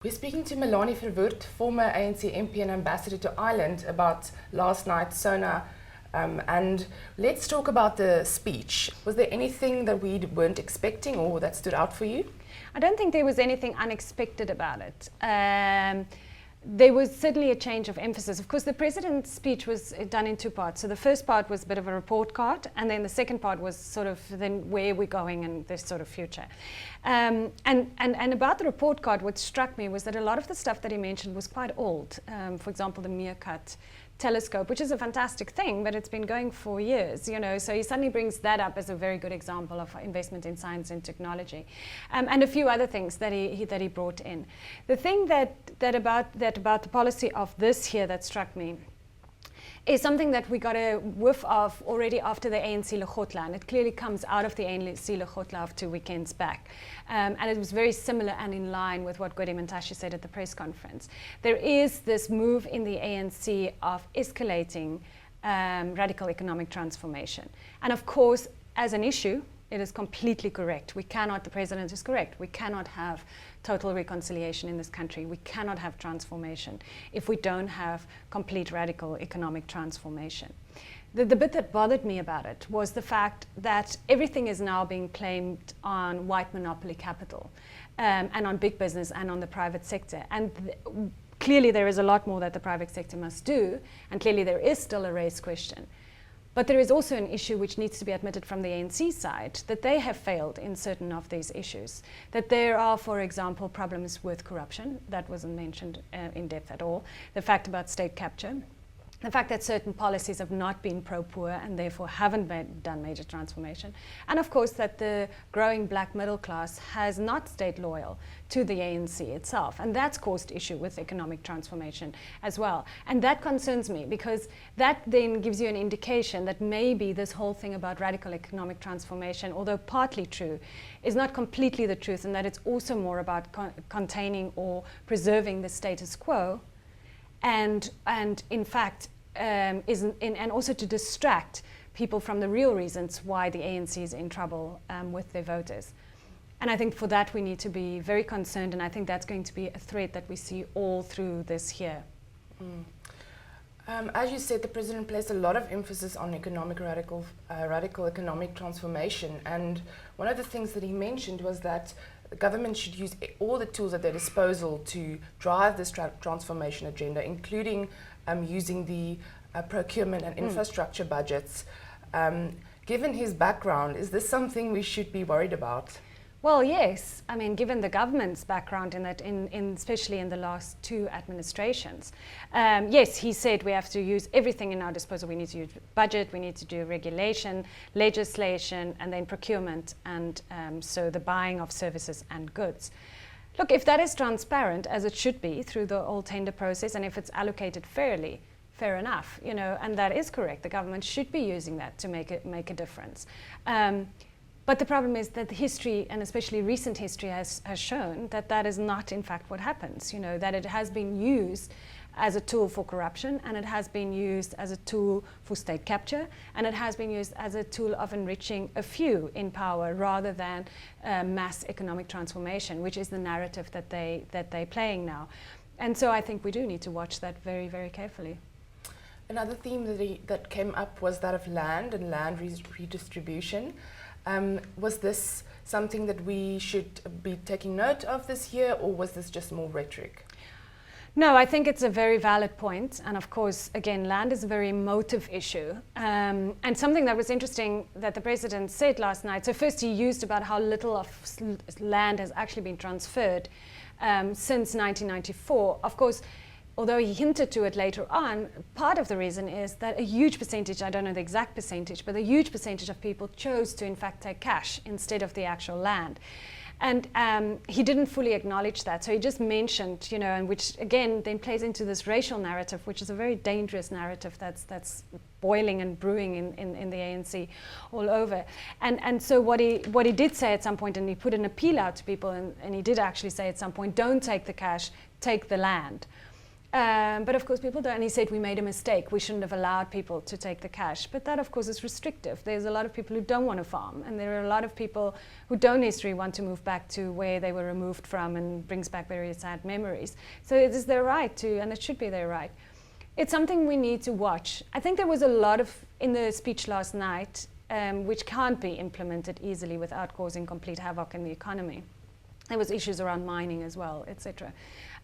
We're speaking to Melanie Verwoerd, former ANC MP and ambassador to Ireland, about last night's SONA. And let's talk about the speech. Was there anything that we weren't expecting or that stood out for you? I don't think there was anything unexpected about it. There was certainly a change of emphasis. Of course, the president's speech was done in two parts. So the first part was a bit of a report card, and then the second part was sort of then where we're going and this sort of future. And about the report card, what struck me was that a lot of the stuff that he mentioned was quite old. For example, the Meerkat telescope, which is a fantastic thing, but it's been going for years, you know, so he suddenly brings that up as a very good example of investment in science and technology, and a few other things that he brought in. The thing that about the policy of this year that struck me is something that we got a whiff of already after the ANC Lekgotla, and it clearly comes out of the ANC Lekgotla of 2 weekends back. And it was very similar and in line with what Gwede Mantashe said at the press conference. There is this move in the ANC of escalating radical economic transformation. And of course, as an issue, it is completely correct. We cannot, the president is correct, we cannot have total reconciliation in this country. We cannot have transformation if we don't have complete radical economic transformation. The bit that bothered me about it was the fact that everything is now being claimed on white monopoly capital and on big business and on the private sector. And clearly there is a lot more that the private sector must do, and clearly there is still a race question. But there is also an issue which needs to be admitted from the ANC side, that they have failed in certain of these issues. That there are, for example, problems with corruption, that wasn't mentioned in depth at all. The fact about state capture. The fact that certain policies have not been pro-poor and therefore haven't done major transformation. And of course that the growing black middle class has not stayed loyal to the ANC itself. And that's caused issue with economic transformation as well. And that concerns me because that then gives you an indication that maybe this whole thing about radical economic transformation, although partly true, is not completely the truth, and that it's also more about containing or preserving the status quo. And in fact, and also to distract people from the real reasons why the ANC is in trouble with their voters. And I think for that we need to be very concerned, and I think that's going to be a thread that we see all through this year. As you said, the president placed a lot of emphasis on radical economic transformation, and one of the things that he mentioned was that the government should use all the tools at their disposal to drive this transformation agenda, including using the procurement and infrastructure budgets. Given his background, is this something we should be worried about? Well, yes. I mean, given the government's background in that, especially in the last two administrations, yes, he said we have to use everything in our disposal. We need to use budget, we need to do regulation, legislation, and then procurement, and so the buying of services and goods. Look, if that is transparent, as it should be through the whole tender process, and if it's allocated fairly, fair enough, you know, and that is correct. The government should be using that to make a difference. But the problem is that the history, and especially recent history, has shown that that is not in fact what happens. You know, that it has been used as a tool for corruption, and it has been used as a tool for state capture, and it has been used as a tool of enriching a few in power rather than mass economic transformation, which is the narrative that they're playing now. And so I think we do need to watch that very, very carefully. Another theme that came up was that of land and land redistribution. Was this something that we should be taking note of this year, or was this just more rhetoric? No, I think it's a very valid point. And of course, again, land is a very emotive issue. And something that was interesting that the president said last night, so first he used about how little of land has actually been transferred since 1994. Of course, although he hinted to it later on, part of the reason is that a huge percentage, I don't know the exact percentage, but a huge percentage of people chose to in fact take cash instead of the actual land. And he didn't fully acknowledge that. So he just mentioned, you know, and which again then plays into this racial narrative, which is a very dangerous narrative that's boiling and brewing in the ANC all over. And so what he did say at some point, and he put an appeal out to people, and he did actually say at some point, don't take the cash, take the land. But of course people don't, and he said we made a mistake, we shouldn't have allowed people to take the cash. But that of course is restrictive. There's a lot of people who don't want to farm, and there are a lot of people who don't necessarily want to move back to where they were removed from, and brings back very sad memories. So it is their right to, and it should be their right. It's something we need to watch. I think there was a lot of, in the speech last night, which can't be implemented easily without causing complete havoc in the economy. There was issues around mining as well, etc.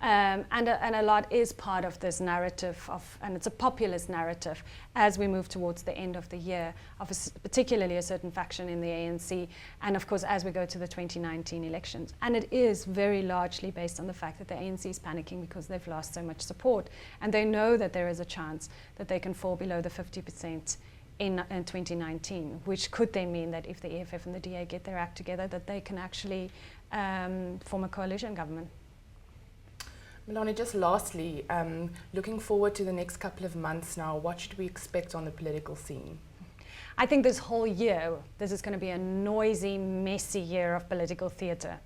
And a lot is part of this narrative of, and it's a populist narrative as we move towards the end of the year, of particularly a certain faction in the ANC, and of course as we go to the 2019 elections. And it is very largely based on the fact that the ANC is panicking because they've lost so much support, and they know that there is a chance that they can fall below the 50% in 2019, which could then mean that if the EFF and the DA get their act together, that they can actually form a coalition government. Melanie, just lastly, looking forward to the next couple of months now, what should we expect on the political scene? I think this whole year, this is going to be a noisy, messy year of political theatre,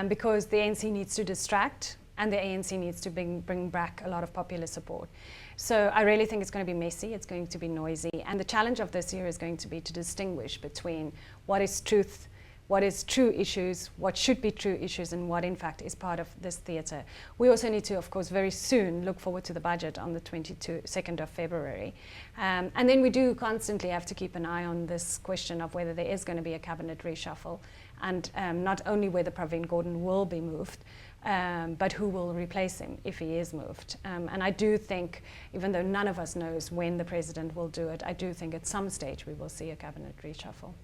because the ANC needs to distract, and the ANC needs to bring back a lot of popular support. So I really think it's going to be messy, it's going to be noisy, and the challenge of this year is going to be to distinguish between what is truth, what is true issues, what should be true issues, and what in fact is part of this theatre. We also need to, of course, very soon look forward to the budget on the 2nd of February. And then we do constantly have to keep an eye on this question of whether there is going to be a cabinet reshuffle, and not only whether Pravin Gordhan will be moved, but who will replace him if he is moved. And I do think, even though none of us knows when the president will do it, I do think at some stage we will see a cabinet reshuffle.